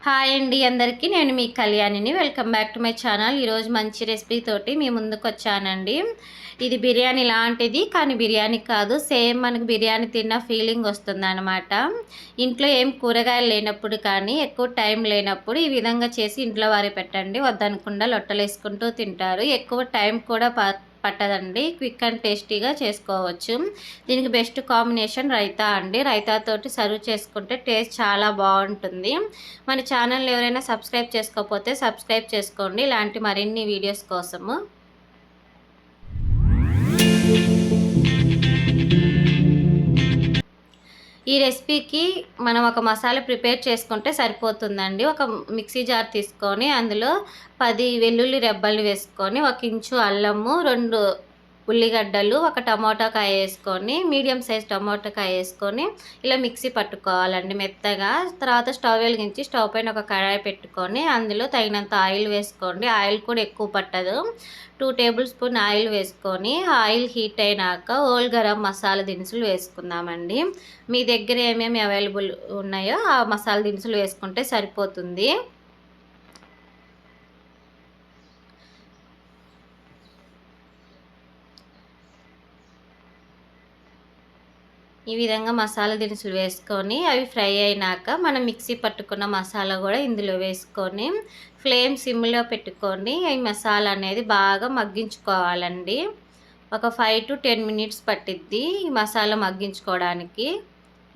Hi అండి అందరికీ, నేను మీ కళ్యాణిని. Welcome back to my channel. ఈరోజు మంచి రెసిపీ తోటి మీ ముందుకు వచ్చానండి. ఇది బిర్యానీ లాంటిది, కానీ బిర్యానీ కాదు. సేమ్ మనకు బిర్యానీ తిన్న ఫీలింగ్ వస్తుందన్నమాట. ఇంట్లో ఏం కూరగాయలు లేనప్పుడు కానీ, ఎక్కువ టైం లేనప్పుడు ఈ విధంగా చేసి ఇంట్లో వారి పెట్టండి. వద్దనకుండా లొట్టలేసుకుంటూ తింటారు. ఎక్కువ టైం కూడా పట్టదండి. క్విక్ అండ్ టేస్టీగా చేసుకోవచ్చు. దీనికి బెస్ట్ కాంబినేషన్ రైతా అండి. రైతాతోటి సర్వ్ చేసుకుంటే టేస్ట్ చాలా బాగుంటుంది. మన ఛానల్ ఎవరైనా సబ్స్క్రైబ్ చేసుకోకపోతే సబ్స్క్రైబ్ చేసుకోండి, ఇలాంటి మరిన్ని వీడియోస్ కోసము. ఈ రెసిపీకి మనం ఒక మసాలా ప్రిపేర్ చేసుకుంటే సరిపోతుందండి. ఒక మిక్సీ జార్ తీసుకొని అందులో 10 వెల్లుల్లి రెబ్బలు వేసుకొని, 1 ఇంచు అల్లము, 2 ఉల్లిగడ్డలు, 1 టమోటాకాయ వేసుకొని, మీడియం సైజ్ టమోటాకాయ వేసుకొని ఇలా మిక్సీ పట్టుకోవాలండి మెత్తగా. తర్వాత స్టవ్ వెలిగించి స్టవ్ పైన ఒక కడాయి పెట్టుకొని అందులో తగినంత ఆయిల్ వేసుకోండి. ఆయిల్ కూడా ఎక్కువ పట్టదు. 2 టేబుల్ స్పూన్ ఆయిల్ వేసుకొని, ఆయిల్ హీట్ అయినాక హోల్ గరం మసాలా దినుసులు వేసుకుందామండి. మీ దగ్గర ఏమేమి అవైలబుల్ ఉన్నాయో ఆ మసాలా దినుసులు వేసుకుంటే సరిపోతుంది. ఈ విధంగా మసాలా దినుసులు వేసుకొని అవి ఫ్రై అయినాక మనం మిక్సీ పట్టుకున్న మసాలా కూడా ఇందులో వేసుకొని ఫ్లేమ్ సిమ్లో పెట్టుకొని ఈ మసాలా అనేది బాగా మగ్గించుకోవాలండి. ఒక 5 to 10 మినిట్స్ పట్టిద్ది ఈ మసాలా మగ్గించుకోవడానికి.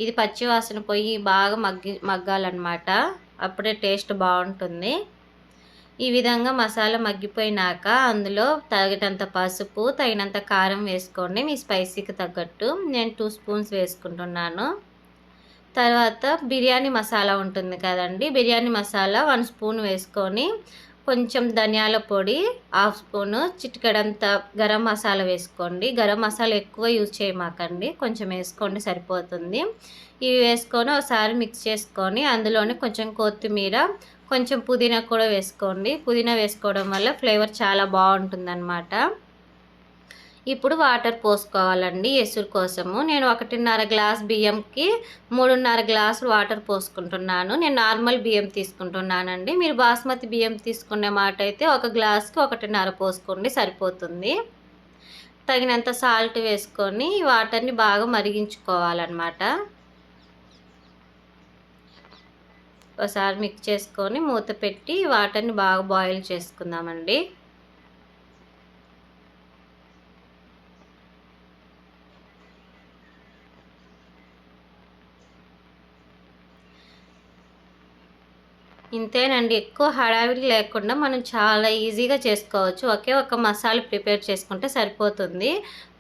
ఇది పచ్చివాసన పోయి బాగా మగ్గాలన్నమాట. అప్పుడే టేస్ట్ బాగుంటుంది. ఈ విధంగా మసాలా మగ్గిపోయినాక అందులో తగినంత పసుపు, తగినంత కారం వేసుకోండి మీ స్పైసీకి తగ్గట్టు. నేను 2 స్పూన్స్ వేసుకుంటున్నాను. తర్వాత బిర్యానీ మసాలా ఉంటుంది కదండి, బిర్యానీ మసాలా 1 స్పూన్ వేసుకొని, కొంచెం ధనియాల పొడి 1/2 స్పూను, చిటికెడంత గరం మసాలా వేసుకోండి. గరం మసాలా ఎక్కువ యూజ్ చేయమాకండి, కొంచెం వేసుకోండి సరిపోతుంది. ఇవి వేసుకొని ఒకసారి మిక్స్ చేసుకొని అందులోనే కొంచెం కొత్తిమీర, కొంచెం పుదీనా కూడా వేసుకోండి. పుదీనా వేసుకోవడం వల్ల ఫ్లేవర్ చాలా బాగుంటుందన్నమాట. ఇప్పుడు వాటర్ పోసుకోవాలండి ఎసురు కోసము. నేను 1.5 గ్లాస్ బియ్యంకి 3.5 గ్లాసులు వాటర్ పోసుకుంటున్నాను. నేను నార్మల్ బియ్యం తీసుకుంటున్నానండి. మీరు బాస్మతి బియ్యం తీసుకునే మాట అయితే 1 గ్లాస్కి 1.5 పోసుకోండి సరిపోతుంది. తగినంత సాల్ట్ వేసుకొని వాటర్ని బాగా మరిగించుకోవాలన్నమాట. ఒకసారి మిక్స్ చేసుకొని మూత పెట్టి వాటర్ని బాగా బాయిల్ చేసుకుందామండి. ఇంతేనండి, ఎక్కువ హడావిడి లేకుండా మనం చాలా ఈజీగా చేసుకోవచ్చు. ఒకే ఒక మసాలా ప్రిపేర్ చేసుకుంటే సరిపోతుంది.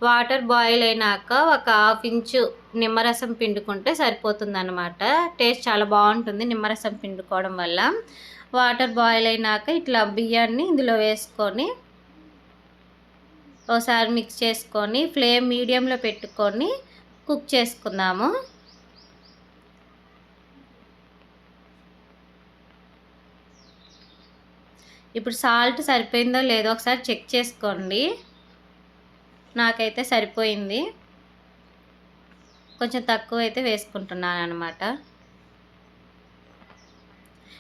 వాటర్ బాయిల్ అయినాక ఒక 1/2 ఇంచు నిమ్మరసం పిండుకుంటే సరిపోతుందన్నమాట. టేస్ట్ చాలా బాగుంటుంది నిమ్మరసం పిండుకోవడం వల్ల. వాటర్ బాయిల్ అయినాక ఇట్లా బియ్యాన్ని ఇందులో వేసుకొని ఒకసారి మిక్స్ చేసుకొని ఫ్లేమ్ మీడియంలో పెట్టుకొని కుక్ చేసుకుందాము. ఇప్పుడు సాల్ట్ సరిపోయిందో లేదో ఒకసారి చెక్ చేసుకోండి. నాకైతే సరిపోయింది, కొంచెం తక్కువ అయితే వేసుకుంటున్నాను అన్నమాట.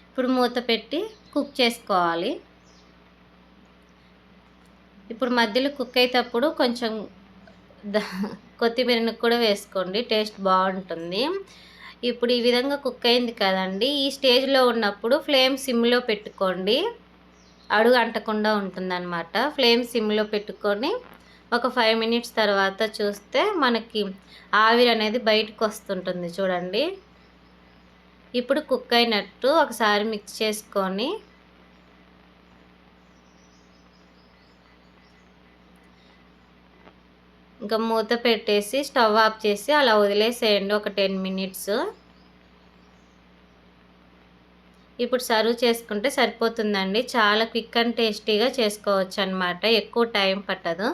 ఇప్పుడు మూత పెట్టి కుక్ చేసుకోవాలి. ఇప్పుడు మధ్యలో కుక్ అయ్యేటప్పుడు కొంచెం కొత్తిమీరను కూడా వేసుకోండి, టేస్ట్ బాగుంటుంది. ఇప్పుడు ఈ విధంగా కుక్ అయింది కదండి, ఈ స్టేజ్లో ఉన్నప్పుడు ఫ్లేమ్ సిమ్లో పెట్టుకోండి, అడుగు అంటకుండా ఉంటుందన్నమాట. ఫ్లేమ్ సిమ్లో పెట్టుకొని ఒక 5 మినిట్స్ తర్వాత చూస్తే మనకి ఆవిరి అనేది బయటకు వస్తుంటుంది చూడండి. ఇప్పుడు కుక్ అయినట్టు ఒకసారి మిక్స్ చేసుకొని ఇంకా మూత పెట్టేసి స్టవ్ ఆఫ్ చేసి అలా వదిలేసేయండి ఒక 10 మినిట్స్. ఇప్పుడు సర్వ్ చేసుకుంటే సరిపోతుందండి. చాలా క్విక్ అండ్ టేస్టీగా చేసుకోవచ్చు అన్నమాట, ఎక్కువ టైం పట్టదు.